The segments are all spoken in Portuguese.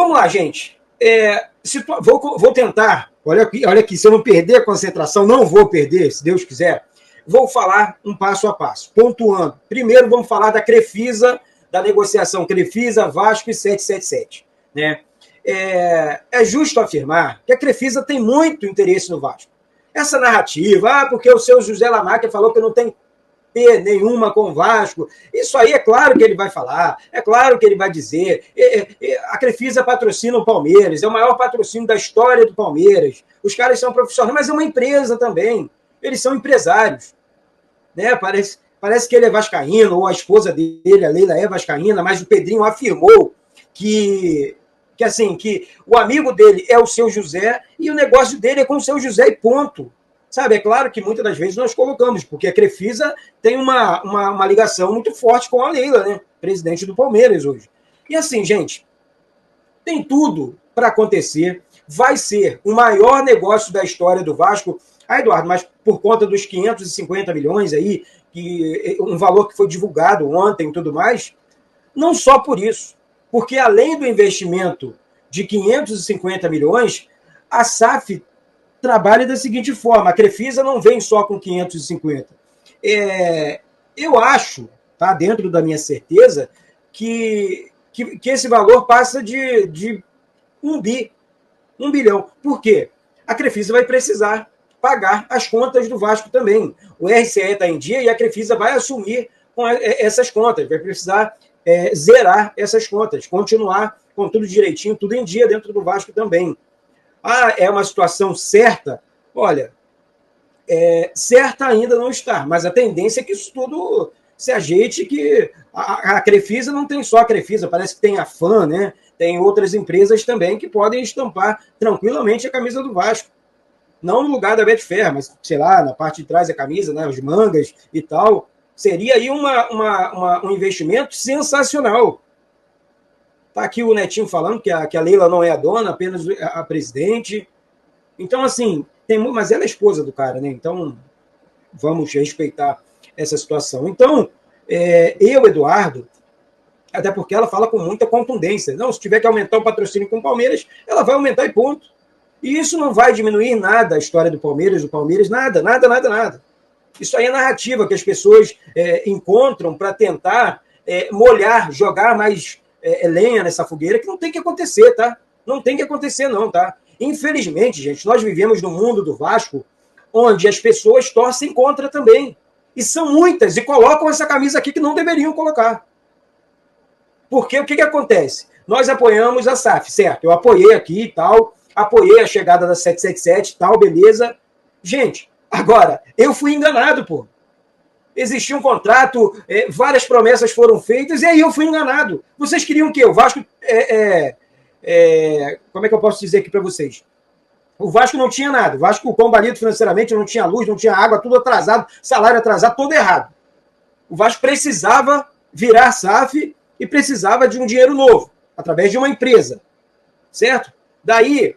vamos lá, gente. Vou tentar, olha aqui, se eu não perder a concentração, não vou perder, se Deus quiser, vou falar um passo a passo, pontuando. Primeiro, vamos falar da Crefisa, da negociação Crefisa, Vasco e 777. Né? É justo afirmar que a Crefisa tem muito interesse no Vasco. Essa narrativa, porque o seu José Lamarca falou que não tem nenhuma com o Vasco. Isso aí é claro que ele vai falar, é claro que ele vai dizer. A Crefisa patrocina o Palmeiras, é o maior patrocínio da história do Palmeiras. Os caras são profissionais, mas é uma empresa também. Eles são empresários. Né? Parece que ele é vascaíno, ou a esposa dele, a Leila, é vascaína, mas o Pedrinho afirmou que o amigo dele é o seu José e o negócio dele é com o seu José e ponto. Sabe, é claro que muitas das vezes nós colocamos, porque a Crefisa tem uma ligação muito forte com a Leila, né? Presidente do Palmeiras hoje. E assim, gente, tem tudo para acontecer. Vai ser o maior negócio da história do Vasco. Eduardo, mas por conta dos 550 milhões aí, um valor que foi divulgado ontem e tudo mais, não só por isso. Porque além do investimento de 550 milhões, a SAF trabalha da seguinte forma: a Crefisa não vem só com 550. Eu acho, tá, dentro da minha certeza, que esse valor passa de 1 bilhão. Por quê? A Crefisa vai precisar pagar as contas do Vasco também. O RCE está em dia e a Crefisa vai assumir com essas contas, vai precisar zerar essas contas, continuar com tudo direitinho, tudo em dia dentro do Vasco também. É uma situação certa? Olha, certa ainda não está, mas a tendência é que isso tudo se ajeite, que a Crefisa não tem só a Crefisa, parece que tem a FAM, né? Tem outras empresas também que podem estampar tranquilamente a camisa do Vasco. Não no lugar da Betfair, mas, sei lá, na parte de trás da camisa, né, os mangas e tal. Seria aí um investimento sensacional. Está aqui o Netinho falando que a Leila não é a dona, apenas a presidente. Então, assim, mas ela é esposa do cara, né? Então, vamos respeitar essa situação. Então, Eduardo, até porque ela fala com muita contundência. Não, se tiver que aumentar o patrocínio com o Palmeiras, ela vai aumentar e ponto. E isso não vai diminuir nada a história do Palmeiras, nada. Isso aí é narrativa que as pessoas encontram para tentar molhar, jogar mais lenha nessa fogueira, que não tem que acontecer, tá? Não tem que acontecer, não, tá? Infelizmente, gente, nós vivemos no mundo do Vasco onde as pessoas torcem contra também. E são muitas, e colocam essa camisa aqui que não deveriam colocar. Porque o que acontece? Nós apoiamos a SAF, certo? Eu apoiei aqui e tal, apoiei a chegada da 777 e tal, beleza. Gente, agora, eu fui enganado, pô. Existia um contrato, várias promessas foram feitas, e aí eu fui enganado. Vocês queriam o quê? O Vasco... como é que eu posso dizer aqui para vocês? O Vasco não tinha nada. O Vasco combalido financeiramente, não tinha luz, não tinha água, tudo atrasado, salário atrasado, tudo errado. O Vasco precisava virar SAF e precisava de um dinheiro novo, através de uma empresa. Certo? Daí...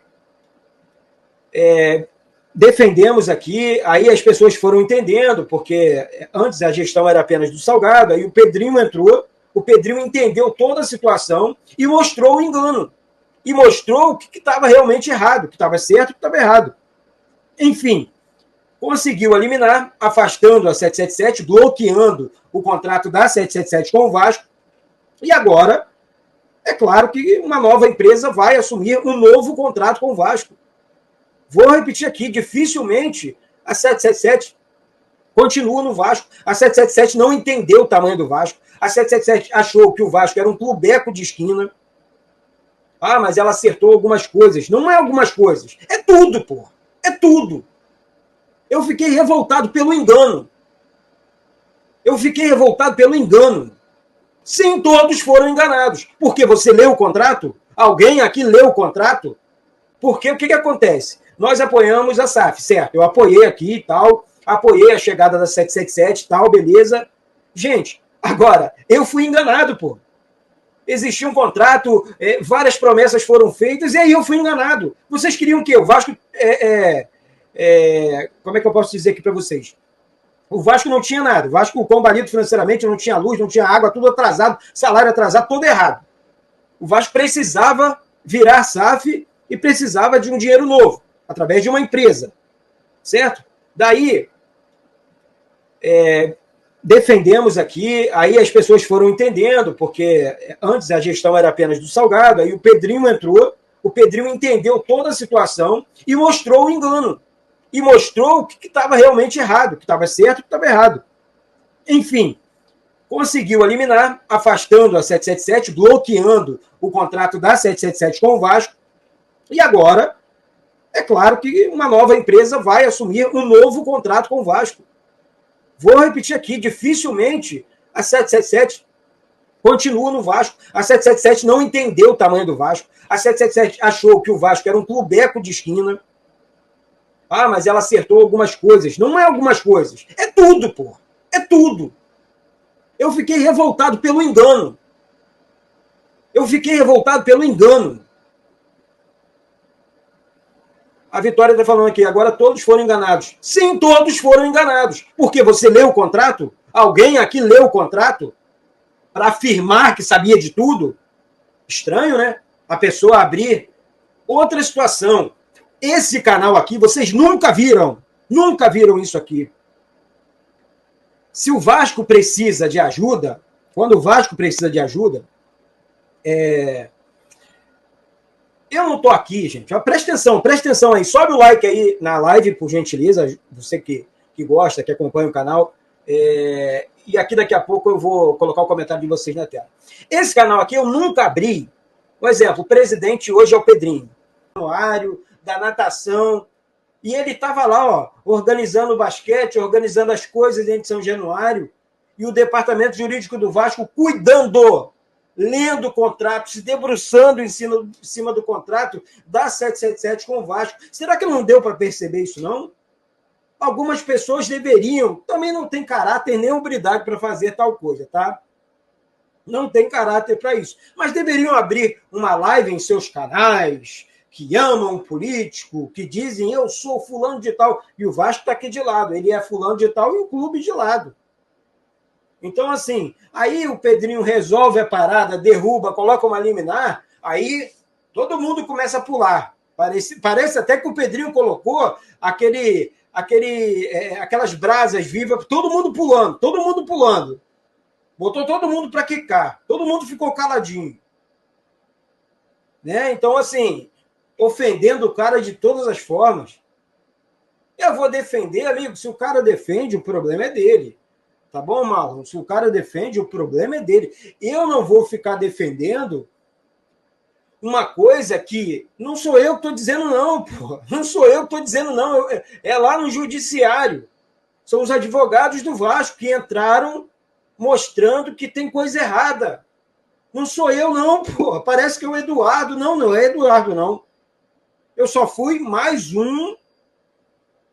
defendemos aqui, aí as pessoas foram entendendo, porque antes a gestão era apenas do Salgado, aí o Pedrinho entrou, o Pedrinho entendeu toda a situação e mostrou o engano. E mostrou o que estava realmente errado, o que estava certo e o que estava errado. Enfim, conseguiu eliminar, afastando a 777, bloqueando o contrato da 777 com o Vasco, e agora, é claro que uma nova empresa vai assumir um novo contrato com o Vasco. Vou repetir aqui, dificilmente a 777 continua no Vasco. A 777 não entendeu o tamanho do Vasco. A 777 achou que o Vasco era um clubeco de esquina. Mas ela acertou algumas coisas. Não é algumas coisas. É tudo, pô. É tudo. Eu fiquei revoltado pelo engano. Sim, todos foram enganados. Porque você leu o contrato? Alguém aqui leu o contrato? Porque o que acontece? Nós apoiamos a SAF, certo? Eu apoiei aqui e tal, apoiei a chegada da 777 e tal, beleza. Gente, agora, eu fui enganado, pô. Existia um contrato, várias promessas foram feitas, e aí eu fui enganado. Vocês queriam o quê? O Vasco... como é que eu posso dizer aqui para vocês? O Vasco não tinha nada. O Vasco combalido financeiramente, não tinha luz, não tinha água, tudo atrasado, salário atrasado, tudo errado. O Vasco precisava virar SAF e precisava de um dinheiro novo, através de uma empresa, certo? Daí, defendemos aqui, aí as pessoas foram entendendo, porque antes a gestão era apenas do Salgado, aí o Pedrinho entrou, o Pedrinho entendeu toda a situação e mostrou o engano. E mostrou o que estava realmente errado, o que estava certo e o que estava errado. Enfim, conseguiu eliminar, afastando a 777, bloqueando o contrato da 777 com o Vasco, e agora, é claro que uma nova empresa vai assumir um novo contrato com o Vasco. Vou repetir aqui, dificilmente a 777 continua no Vasco. A 777 não entendeu o tamanho do Vasco. A 777 achou que o Vasco era um clubeco de esquina. Ah, mas ela acertou algumas coisas. Não é algumas coisas. É tudo, pô. É tudo. Eu fiquei revoltado pelo engano. A Vitória está falando aqui, agora todos foram enganados. Sim, todos foram enganados. Porque você leu o contrato? Alguém aqui leu o contrato para afirmar que sabia de tudo? Estranho, né? A pessoa abrir. Outra situação. Esse canal aqui, vocês nunca viram isso aqui. Se o Vasco precisa de ajuda, quando o Vasco precisa de ajuda, eu não estou aqui, gente. Presta atenção aí. Sobe o like aí na live, por gentileza. Você que gosta, que acompanha o canal. E aqui daqui a pouco eu vou colocar o comentário de vocês na tela. Esse canal aqui eu nunca abri. Por exemplo, o presidente hoje é o Pedrinho. Da natação. E ele estava lá, ó, organizando o basquete, organizando as coisas dentro de São Januário. E o departamento jurídico do Vasco cuidando, lendo o contrato, se debruçando em cima do contrato da 777 com o Vasco. Será que não deu para perceber isso, não? Algumas pessoas deveriam, também não tem caráter nem hombridade para fazer tal coisa, tá? Não tem caráter para isso. Mas deveriam abrir uma live em seus canais, que amam um político, que dizem, eu sou fulano de tal, e o Vasco está aqui de lado, ele é fulano de tal e o clube de lado. Então, assim, aí o Pedrinho resolve a parada, derruba, coloca uma liminar, aí todo mundo começa a pular. Parece até que o Pedrinho colocou aquelas brasas vivas, todo mundo pulando. Botou todo mundo para quicar, todo mundo ficou caladinho. Né? Então, assim, ofendendo o cara de todas as formas. Eu vou defender, amigo, se o cara defende, o problema é dele. Tá bom, Marlon? Se o cara defende, o problema é dele. Eu não vou ficar defendendo uma coisa que não sou eu que estou dizendo, não, pô. Não sou eu que estou dizendo, não. É lá no judiciário. São os advogados do Vasco que entraram mostrando que tem coisa errada. Não sou eu, não, pô. Parece que é o Eduardo. Não é Eduardo, não. Eu só fui mais um,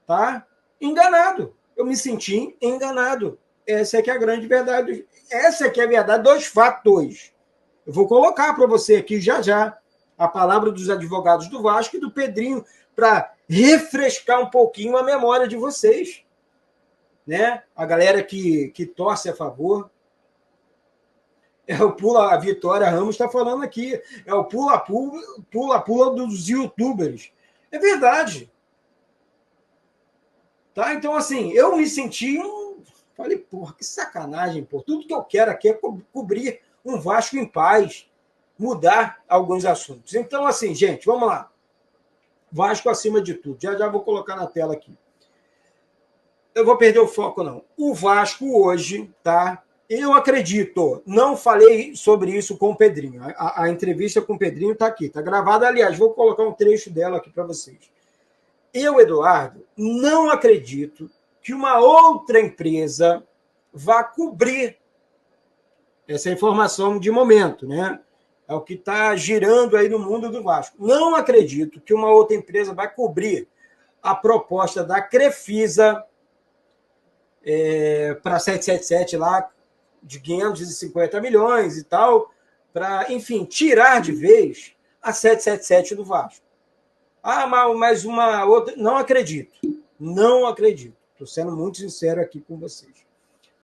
tá? Enganado. Eu me senti enganado. Essa é que é a grande verdade. Essa é que é a verdade dos fatos. Eu vou colocar para você aqui já a palavra dos advogados do Vasco e do Pedrinho para refrescar um pouquinho a memória de vocês. Né? A galera que torce a favor. A Vitória Ramos está falando aqui. É o pula-pula dos youtubers. É verdade. Tá? Então, assim, eu me senti Falei, porra, que sacanagem, porra. Tudo que eu quero aqui é cobrir um Vasco em paz, mudar alguns assuntos. Então, assim, gente, vamos lá. Vasco acima de tudo. Já vou colocar na tela aqui. Eu vou perder o foco, não. O Vasco hoje, tá? Eu acredito, não falei sobre isso com o Pedrinho. A entrevista com o Pedrinho está aqui, está gravada. Aliás, vou colocar um trecho dela aqui para vocês. Eu, Eduardo, não acredito que uma outra empresa vá cobrir essa informação de momento, né? É o que está girando aí no mundo do Vasco. Não acredito que uma outra empresa vai cobrir a proposta da Crefisa para 777 lá, de 550 milhões e tal, para, enfim, tirar de vez a 777 do Vasco. Ah, mas uma outra... Não acredito. Estou sendo muito sincero aqui com vocês.